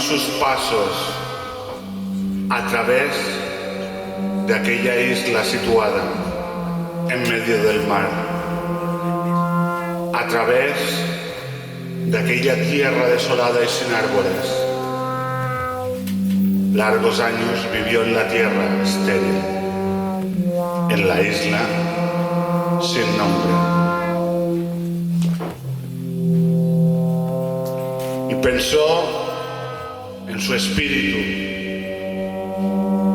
sus pasos a través de aquella isla situada en medio del mar, a través de aquella tierra desolada y sin árboles. Largos años vivió en la tierra estéril, en la isla sin nombre. Y pensó en su espíritu,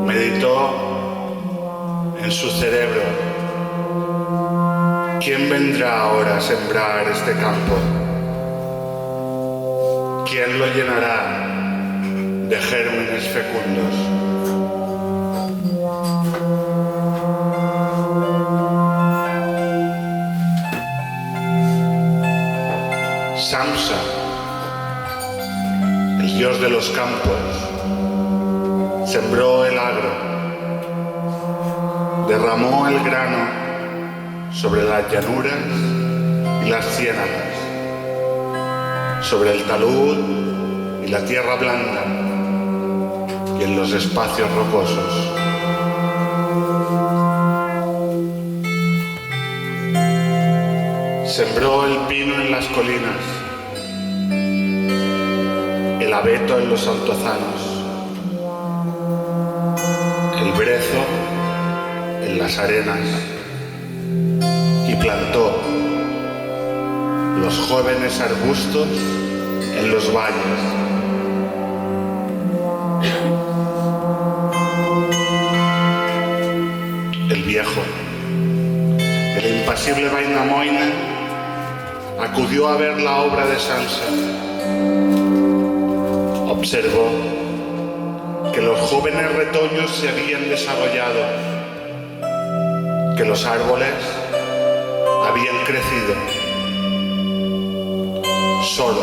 meditó en su cerebro. ¿Quién vendrá ahora a sembrar este campo? ¿Quién lo llenará de gérmenes fecundos? Samsa, el dios de los campos, sembró el agro, derramó el grano sobre las llanuras y las ciénagas, sobre el talud y la tierra blanda y en los espacios rocosos. Sembró el pino en las colinas, el abeto en los altozanos, el brezo en las arenas, y plantó los jóvenes arbustos en los valles. El viejo, el impasible Vainamoinen, acudió a ver la obra de Samsa. Observó que los jóvenes retoños se habían desarrollado, que los árboles habían crecido. Solo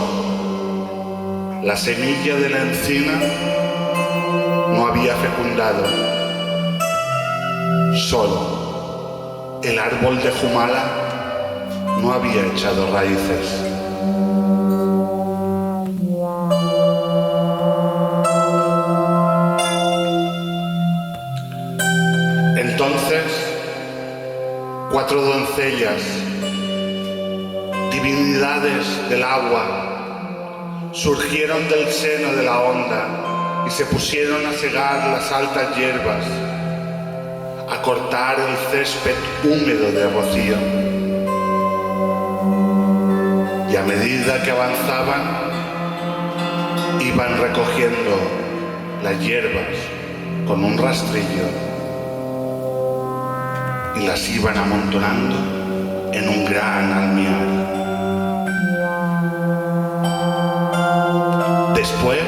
la semilla de la encina no había fecundado. Solo el árbol de Jumala no había echado raíces. Entonces, 4 doncellas, divinidades del agua, surgieron del seno de la onda y se pusieron a segar las altas hierbas, a cortar el césped húmedo de rocío. Y a medida que avanzaban, iban recogiendo las hierbas con un rastrillo y las iban amontonando en un gran almiar. Después,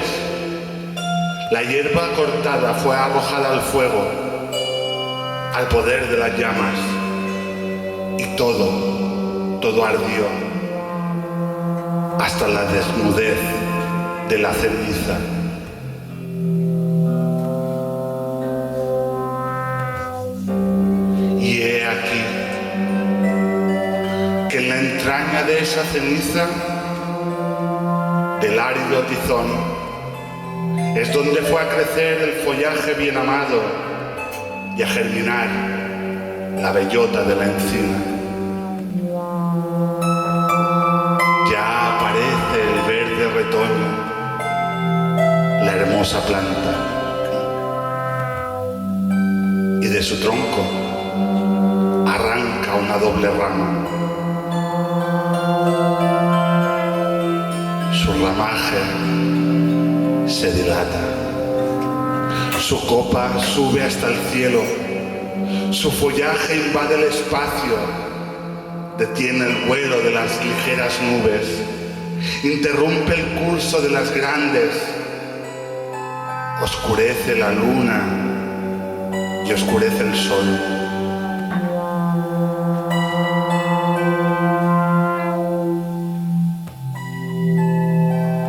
la hierba cortada fue arrojada al fuego, al poder de las llamas, y todo ardió hasta la desnudez de la ceniza. Y he aquí que en la entraña de esa ceniza, del árido tizón, es donde fue a crecer el follaje bien amado y a germinar la bellota de la encina. Ya aparece el verde retoño, la hermosa planta, y de su tronco arranca una doble rama. Su ramaje se dilata, su copa sube hasta el cielo, su follaje invade el espacio, detiene el vuelo de las ligeras nubes, interrumpe el curso de las grandes, oscurece la luna y oscurece el sol.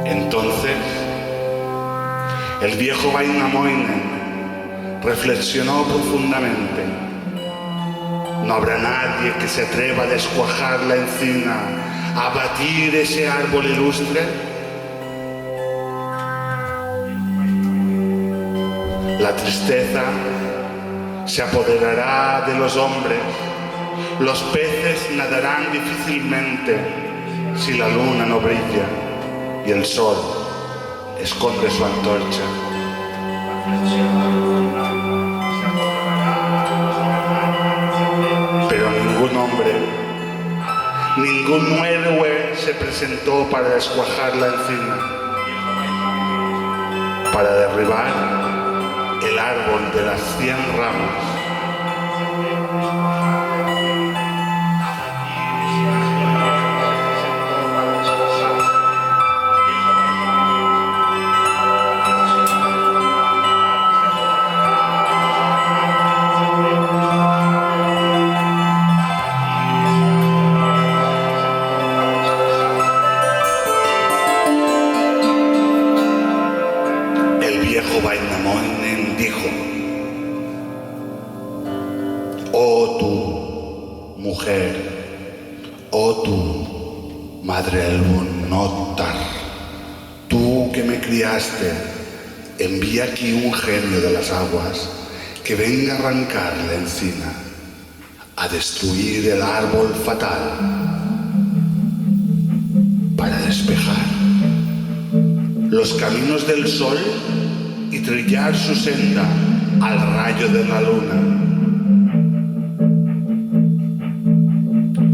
Entonces, el viejo Vainamoinen reflexionó profundamente. No habrá nadie que se atreva a descuajar la encina, a abatir ese árbol ilustre. La tristeza se apoderará de los hombres. Los peces nadarán difícilmente si la luna no brilla y el sol esconde su antorcha. Pero ningún hombre, ningún héroe se presentó para descuajar la encina, para derribar el árbol de las 100 ramas. Wainamoinen dijo: oh tú, mujer, oh tú, madre Elbun-Ottar, tú que me criaste, envía aquí un genio de las aguas que venga a arrancar la encina, a destruir el árbol fatal, para despejar los caminos del sol y trillar su senda al rayo de la luna.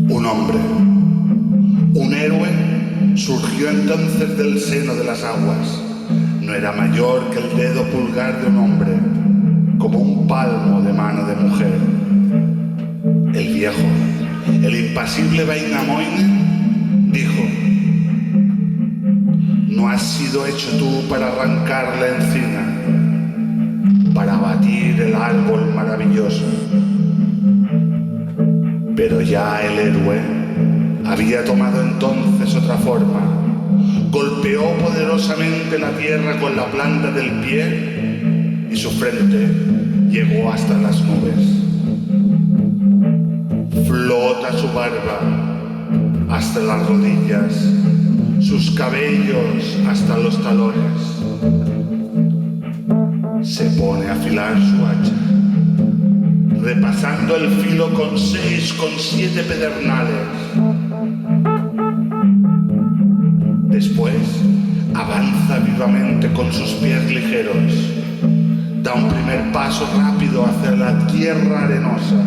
Un hombre, un héroe, surgió entonces del seno de las aguas. No era mayor que el dedo pulgar de un hombre, como un palmo de mano de mujer. El viejo, el impasible Wainamoinen, dijo: no has sido hecho tú para arrancar la encina, para abatir el árbol maravilloso. Pero ya el héroe había tomado entonces otra forma. Golpeó poderosamente la tierra con la planta del pie y su frente llegó hasta las nubes. Flota su barba hasta las rodillas, sus cabellos hasta los talones. Se pone a afilar su hacha, repasando el filo con 6, con 7 pedernales. Después avanza vivamente con sus pies ligeros. Da un primer paso rápido hacia la tierra arenosa.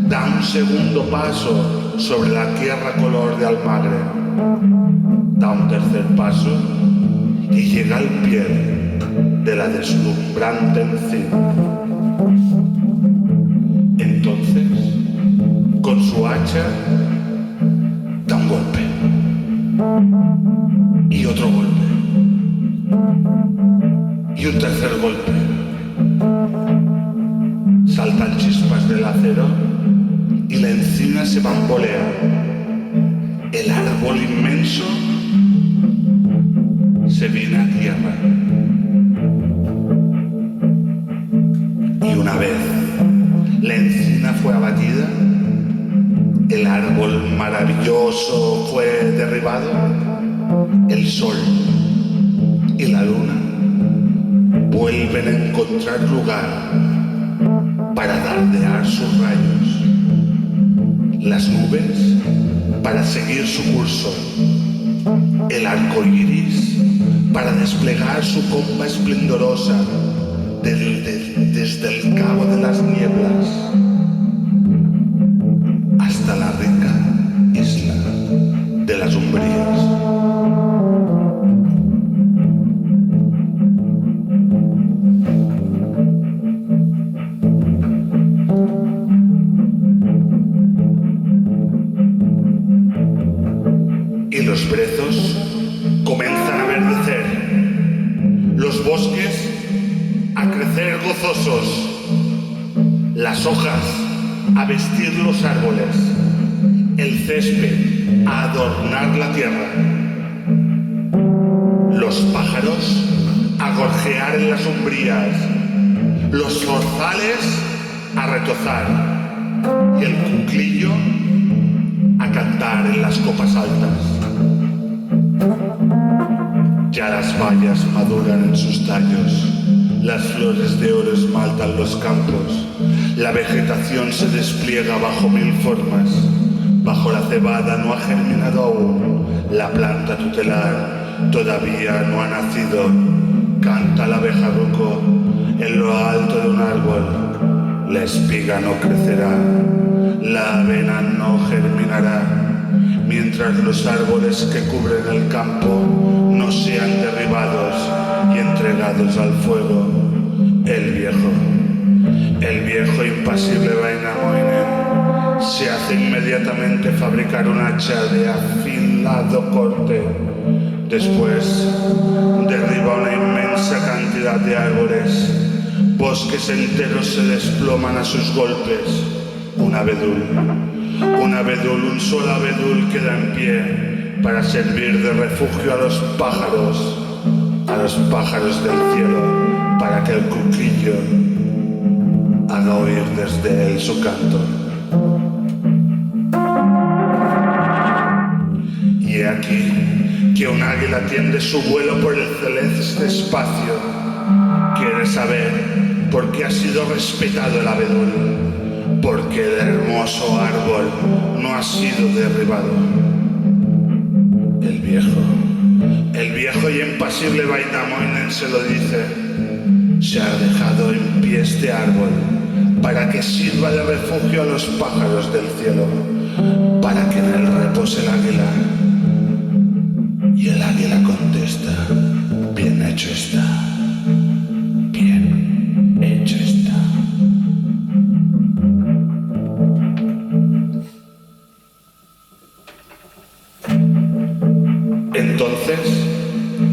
Da un segundo paso sobre la tierra color de almagre. Da un tercer paso y llega al pie de la deslumbrante encina. Entonces, con su hacha, da un golpe y otro golpe y un tercer golpe. Saltan chispas del acero y la encina se bambolea. El árbol inmenso se viene a tierra. Y una vez la encina fue abatida, el árbol maravilloso fue derribado, el sol y la luna vuelven a encontrar lugar para dardear sus rayos, las nubes para seguir su curso, el arco iris para desplegar su comba esplendorosa desde el cabo de las nieblas hasta la rica isla de las umbrías. Y los brezos comienzan a verdecer, los bosques a crecer gozosos, las hojas a vestir los árboles, el césped a adornar la tierra, los pájaros a gorjear en las umbrías, los zorzales a retozar y el cuclillo a cantar en las copas altas. Ya las bayas maduran en sus tallos, Las flores de oro esmaltan los campos. La vegetación se despliega bajo mil formas. Bajo la cebada no ha germinado aún. La planta tutelar todavía no ha nacido. Canta la abejaruco en lo alto de un árbol. La espiga no crecerá. La avena no germinará. Mientras los árboles que cubren el campo no sean derribados y entregados al fuego. El viejo impasible Wainamoinen se hace inmediatamente fabricar un hacha de afilado corte. Después derriba una inmensa cantidad de árboles. Bosques enteros se desploman a sus golpes. Un solo abedul queda en pie para servir de refugio a los pájaros del cielo, para que el cuclillo haga oír desde él su canto. Y he aquí que un águila tiende su vuelo por el celeste espacio. Quiere saber por qué ha sido respetado el abedul, porque el hermoso árbol no ha sido derribado. El viejo y impasible Wainamoinen se lo dice. Se ha dejado en pie este árbol para que sirva de refugio a los pájaros del cielo, para que en él repose el águila. Y el águila contesta: bien hecho está, bien hecho está. Entonces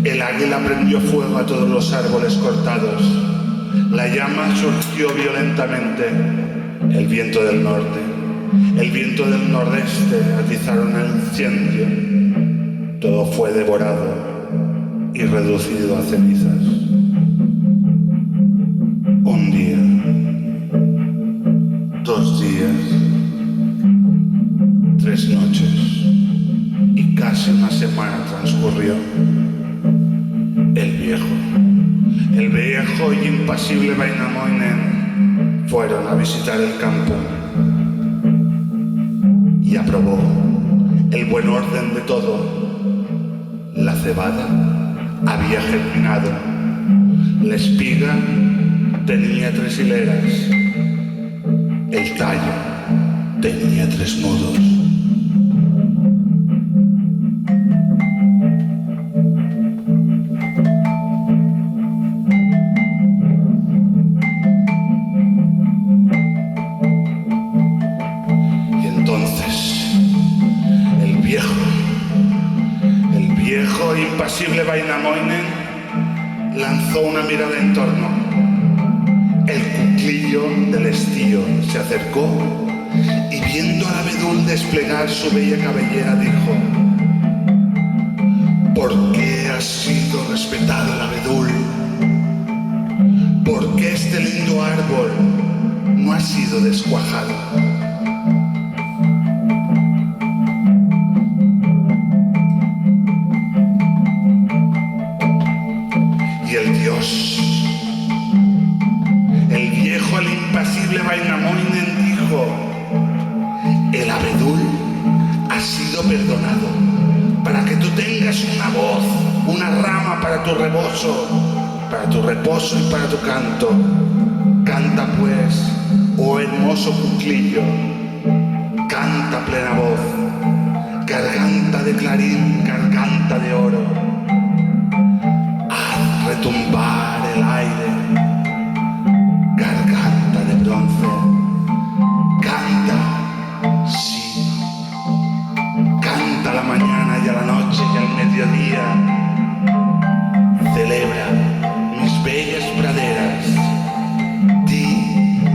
el águila prendió fuego a todos los árboles cortados. La llama surgió violentamente. El viento del norte, el viento del nordeste atizaron el incendio. Todo fue devorado y reducido a cenizas. Un día, 2 días, 3 noches y casi una semana transcurrió. El viejo y impasible Wainamoinen fueron a visitar el campo y aprobó el buen orden de todo. La cebada había germinado, la espiga tenía 3 hileras, el tallo tenía 3 nudos. Impasible Wainamoinen lanzó una mirada en torno. El cuclillo del estío se acercó y viendo al abedul desplegar su bella cabellera dijo: ¿por qué ha sido respetado el abedul? ¿Por qué este lindo árbol no ha sido descuajado? El viejo, el impasible Wainamoinen dijo: el abedul ha sido perdonado para que tú tengas una voz, una rama para tu reposo y para tu canto. Canta pues, oh hermoso cuclillo, canta a plena voz, garganta de clarín, garganta de oro. Retumbar el aire, garganta de bronce, canta, sí, canta a la mañana y a la noche y al mediodía, celebra mis bellas praderas, di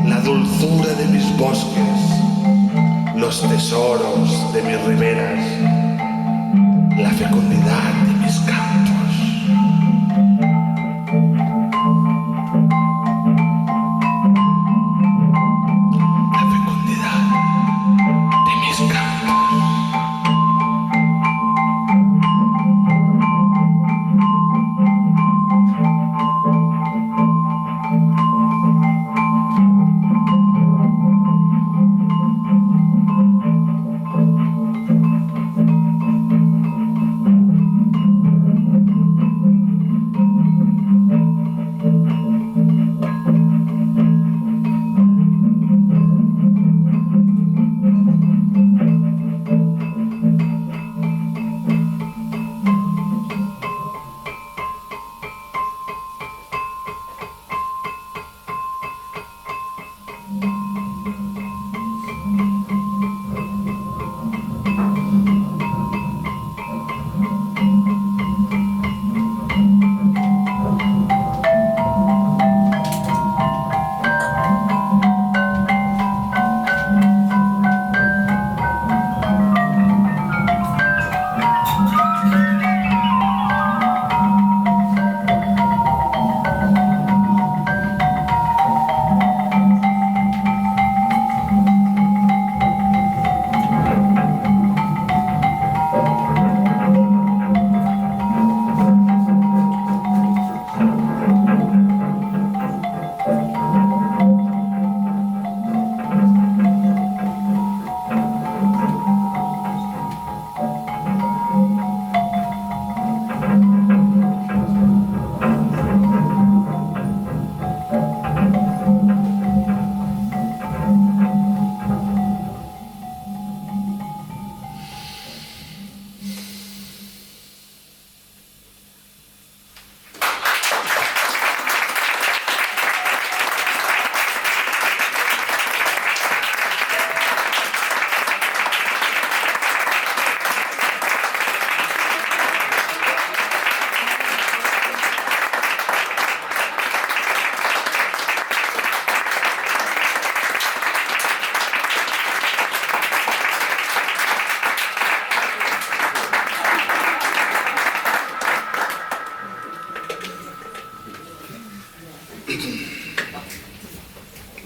la dulzura de mis bosques, los tesoros de mis riberas, la fecundidad de mis campos.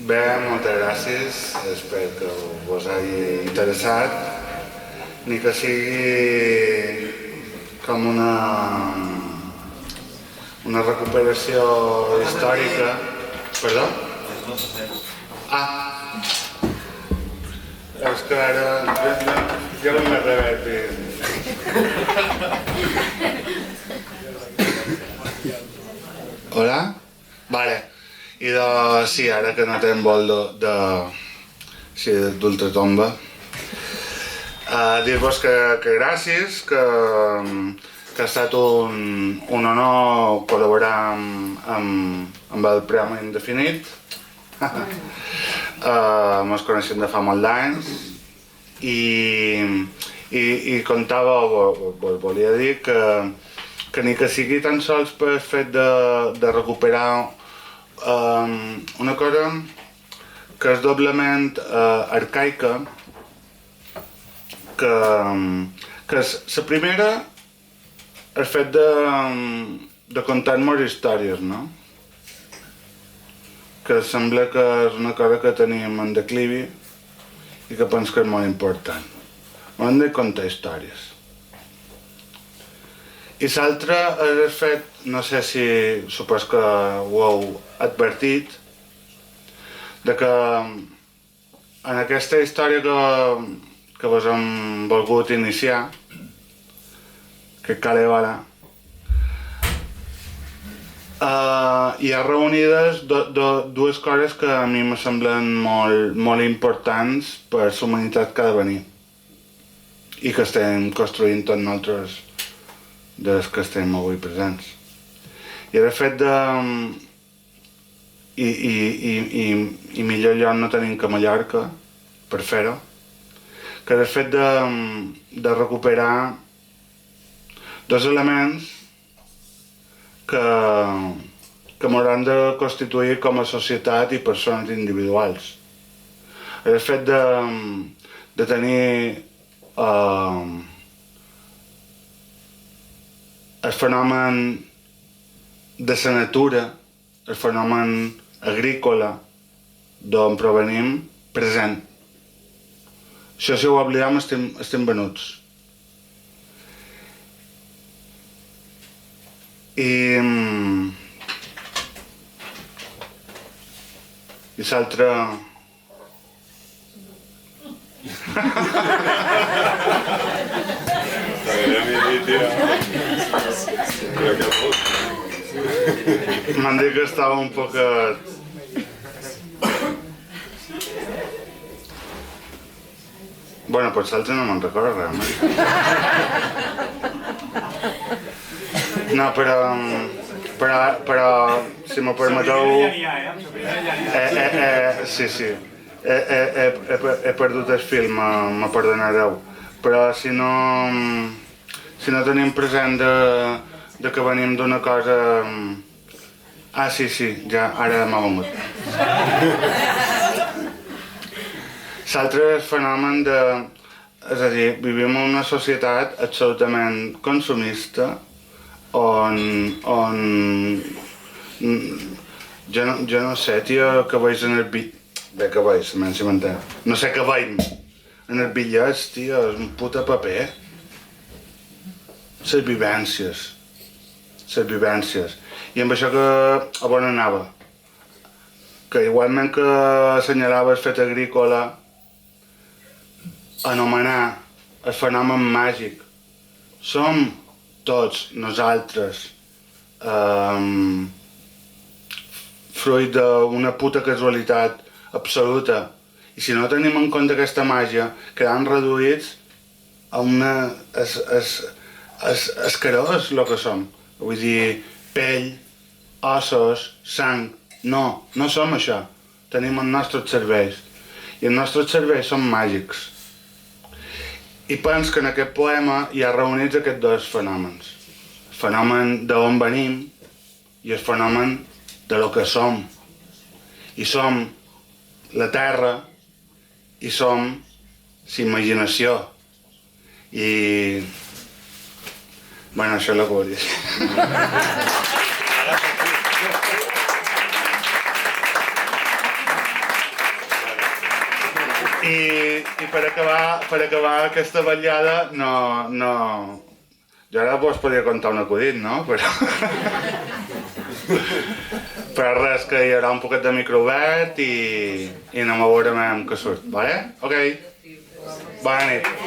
Bé, moltes gràcies, espero que us hagi interessat, ni que sigui com una recuperació històrica. Perdó? Ah, és que ara jo no m'he revertit. Hola? Vale. I sí, ara que no tenim vol d'ultratomba, dir-vos que gràcies, que ha estat un honor col·laborar amb el Premi Indefinit. Ens coneixem de fa molt d'anys i contava, volia dir que ni que sigui tan sols per fet de recuperar una cosa que és doblement arcaica, que és la primera, el fet de contar-nos històries, no? Que sembla que és una cosa que tenim en declivi i que penso que és molt important. Hem de contar històries. I l'altre és el fet, no sé si supos que ho heu advertit, de que en aquesta història que vos hem volgut iniciar, que cal ara, hi ha reunides dues coses que a mi me semblen molt importants per la humanitat que ha de venir i que estem construint tots nosaltres des que estem avui presents. I el fet de... I millor lloc no tenim que Mallorca per fer-ho, que és el fet de recuperar dos elements que m'hauran de constituir com a societat i persones individuals. El fet de tenir el fenomen de la natura, el fenomen agrícola d'on provenim, present. Això, si ho oblidem, estem venuts. I l'altre... M'han dit que estava un poquet... Bueno, pues l'altre no me'n recordo realment. No, però si m'ho permeteu... Sí. He perdut el fil, me perdonareu. Però si no tenim present de que venim d'una cosa... Ah, sí, ja, ara m'ha vengut. L'altre és el fenomen de... És a dir, vivim en una societat absolutament consumista on jo no sé, tio, que veig en el bitllet... Bé, que veig, si m'entén. No sé què veig en el bitllet, tio, és un puta paper. Les vivències. I amb això que a on anava? Que igualment que assenyalava el fet agrícola, anomenar el fenomen màgic. Som tots nosaltres fruit d'una puta casualitat absoluta. I si no tenim en compte aquesta màgia, quedam reduïts a una... escarós, el que som. Vull dir, pell, ossos, sang... No som això. Tenim els nostres cervells. I els nostres cervells són màgics. I penso que en aquest poema hi ha reunits aquests dos fenòmens. El fenomen d'on venim i el fenomen de lo que som. I som la terra i som l'imaginació. I... Bueno, això és el que volia dir. I per acabar aquesta vetllada, no... Jo ara vos podria contar un acudit, no? Però res, que hi haurà un poquet de micro obert i anem a veure què surt, vale? Ok. Bona nit.